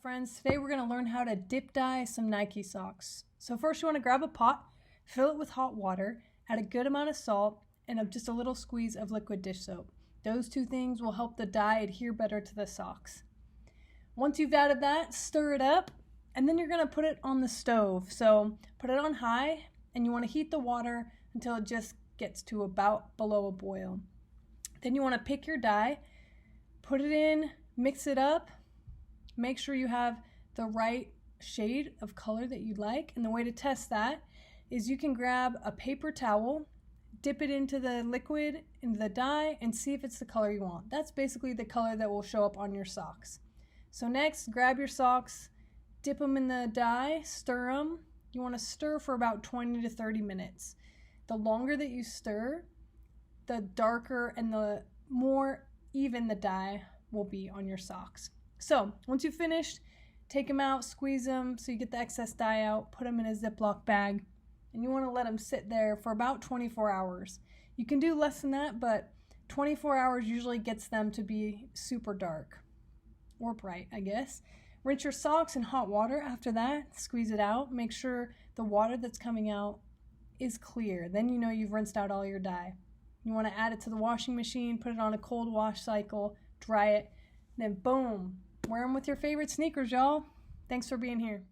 friends? Today we're going to learn how to dip dye some Nike socks. So first you want to grab a pot, fill it with hot water, add a good amount of salt, and just a little squeeze of liquid dish soap. Those two things will help the dye adhere better to the socks. Once you've added that, stir it up, and then you're going to put it on the stove. So put it on high, and you want to heat the water until it just gets to about below a boil. Then you want to pick your dye, put it in, mix it up. Make sure you have the right shade of color that you like. And the way to test that is you can grab a paper towel, dip it into the liquid, into the dye, and see if it's the color you want. That's basically the color that will show up on your socks. So next, grab your socks, dip them in the dye, stir them. You want to stir for about 20 to 30 minutes. The longer that you stir, the darker and the more even the dye will be on your socks. So once you've finished, take them out, squeeze them so you get the excess dye out, put them in a Ziploc bag, and you want to let them sit there for about 24 hours. You can do less than that, but 24 hours usually gets them to be super dark, or bright, I guess. Rinse your socks in hot water after that, squeeze it out, make sure the water that's coming out is clear. Then you know you've rinsed out all your dye. You want to add it to the washing machine, put it on a cold wash cycle, dry it, then boom, wear them with your favorite sneakers, y'all. Thanks for being here.